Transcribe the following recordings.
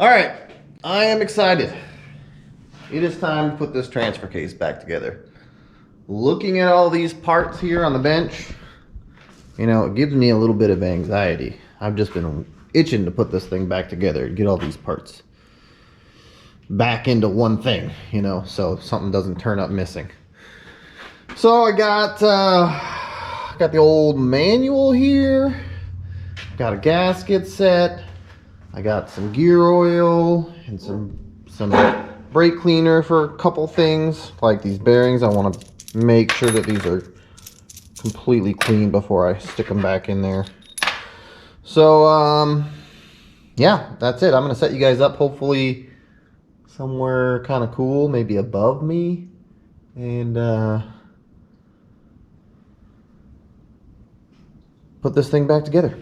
All right, I am excited. It is time to put this transfer case back together. Looking at all these parts here on the bench, you know, it gives me a little bit of anxiety. I've just been itching to put this thing back together, get all these parts back into one thing, you know, so something doesn't turn up missing. So I got the old manual here, got a gasket set, I got some gear oil and some brake cleaner for a couple things, like these bearings. I want to make sure that these are completely clean before I stick them back in there. So yeah, that's it. I'm gonna set you guys up hopefully somewhere kind of cool, maybe above me, and put this thing back together.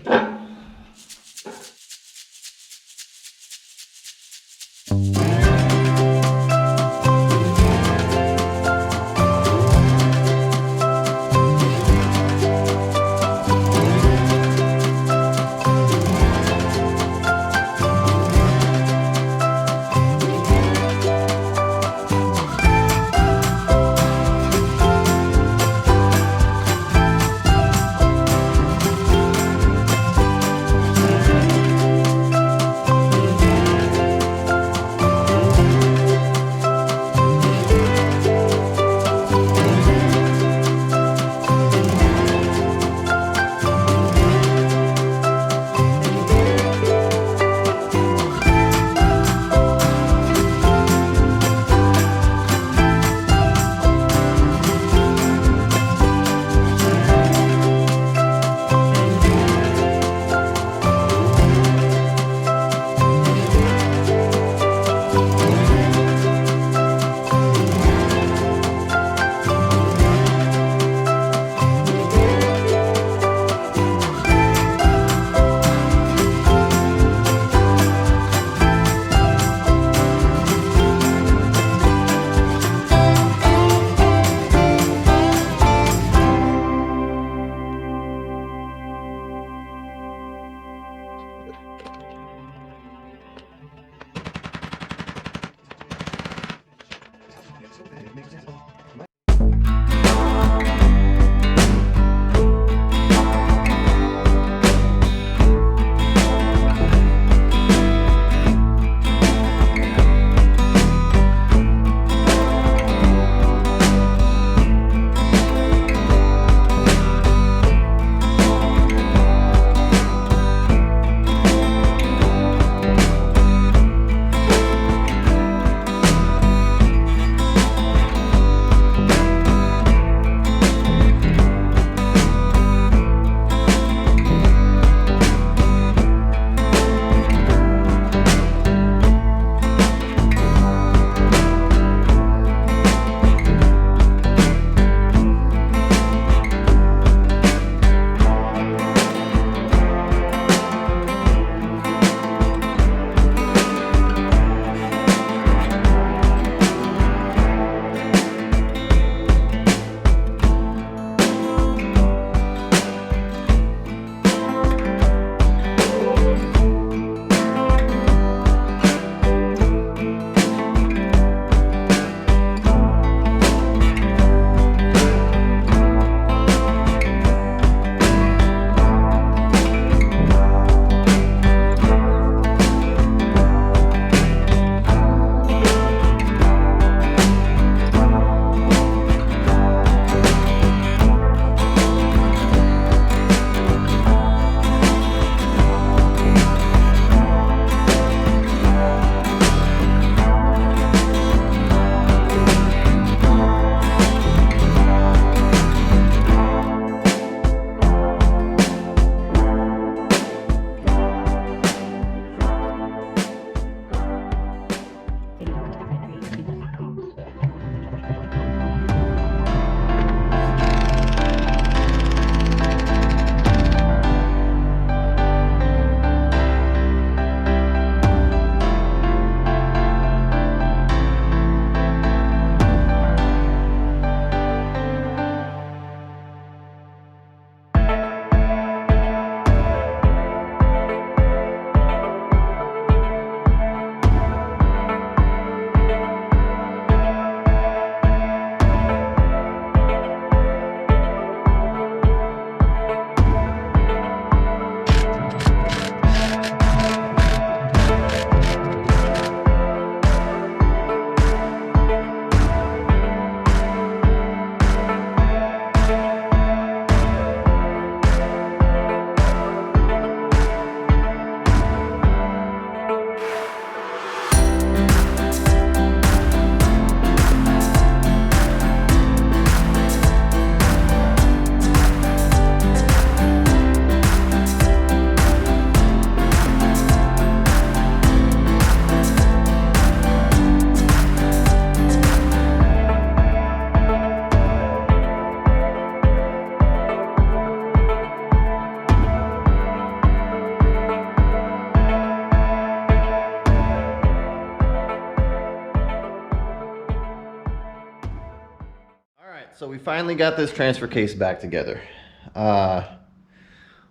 So we finally got this transfer case back together.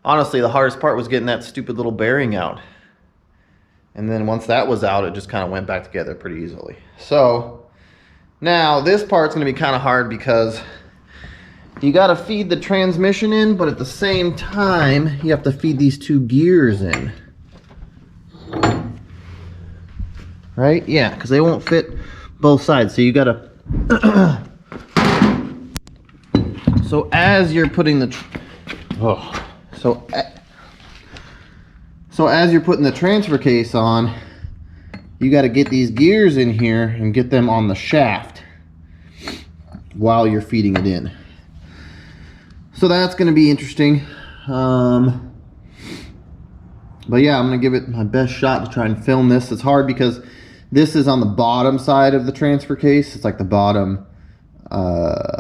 Honestly, the hardest part was getting that stupid little bearing out. And then once that was out, it just kind of went back together pretty easily. So now this part's going to be kind of hard because you got to feed the transmission in, but at the same time, you have to feed these two gears in. Right? Yeah, because they won't fit both sides. So you got to... So as you're putting the... So as you're putting the transfer case on, you got to get these gears in here and get them on the shaft while you're feeding it in. So that's going to be interesting. But yeah, I'm going to give it my best shot to try and film this. It's hard because this is on the bottom side of the transfer case. It's like the bottom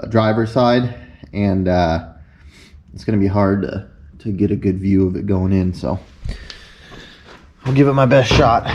driver's side, and it's going to be hard to get a good view of it going in. So I'll give it my best shot.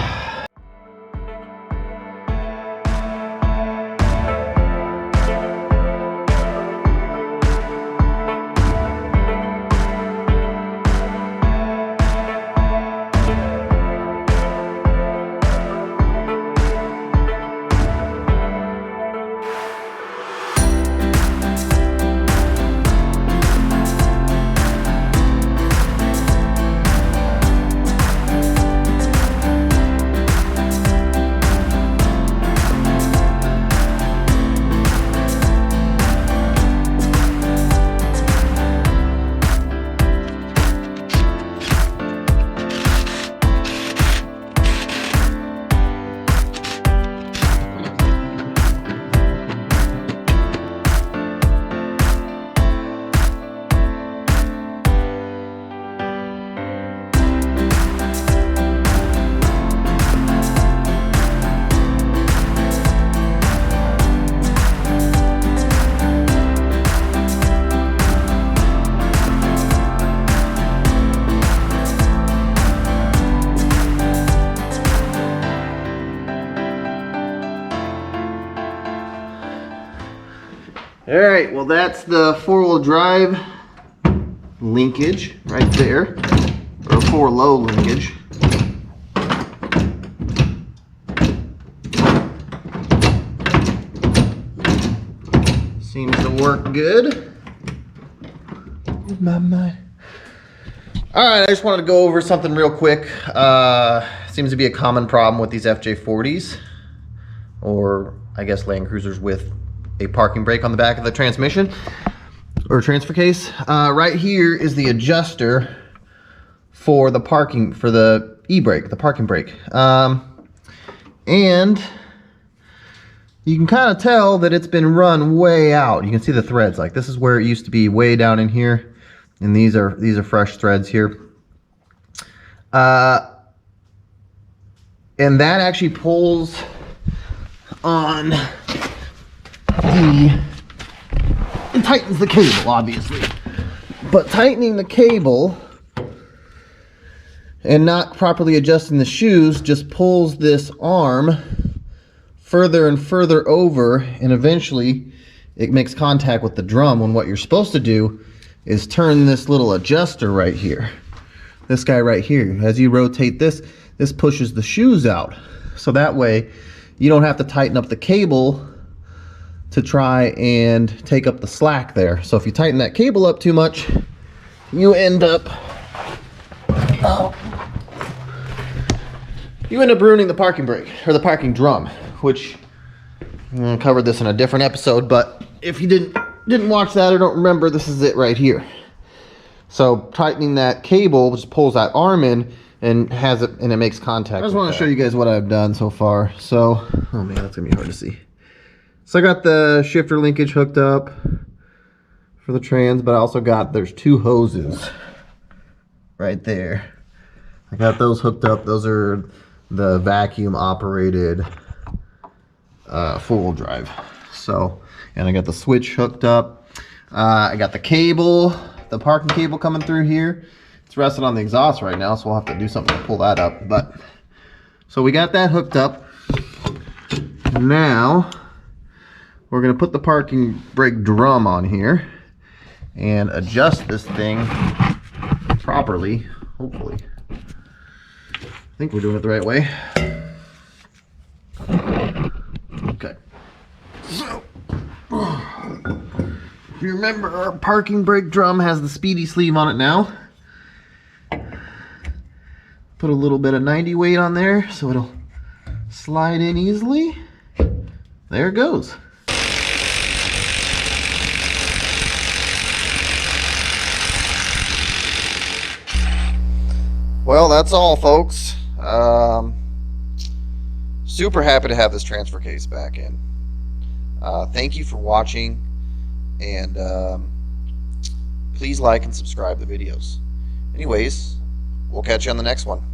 All right, well that's the four-wheel drive linkage right there, or four-low linkage. Seems to work good. My mind. All right, I just wanted to go over something real quick. Seems to be a common problem with these FJ40s, or I guess Land Cruisers with a parking brake on the back of the transmission or transfer case. Right here is the adjuster for the parking, for the e-brake, the parking brake. And you can kind of tell that it's been run way out. You can see the threads. Like this is where it used to be, way down in here, and these are fresh threads here. And that actually pulls on it tightens the cable, obviously, but tightening the cable and not properly adjusting the shoes just pulls this arm further and further over, and eventually it makes contact with the drum, when what you're supposed to do is turn this little adjuster right here, this guy right here. As you rotate this pushes the shoes out, so that way you don't have to tighten up the cable to try and take up the slack there. So if you tighten that cable up too much, you end up ruining the parking brake, or the parking drum, which I covered this in a different episode, but if you didn't watch that or don't remember, this is it right here. So tightening that cable just pulls that arm in and it makes contact. I just want to show you guys what I've done so far. So, oh man, that's gonna be hard to see. So I got the shifter linkage hooked up for the trans, but I also got, there's two hoses right there. I got those hooked up. Those are the vacuum operated four-wheel drive. So, and I got the switch hooked up. I got the cable, the parking cable coming through here. It's resting on the exhaust right now, so we'll have to do something to pull that up. But so we got that hooked up. Now we're going to put the parking brake drum on here and adjust this thing properly, hopefully. I think we're doing it the right way. Okay. So, if you remember, our parking brake drum has the speedy sleeve on it now. Put a little bit of 90 weight on there so it'll slide in easily. There it goes. Well, that's all, folks. Super happy to have this transfer case back in. Thank you for watching, and please like and subscribe the videos. Anyways, we'll catch you on the next one.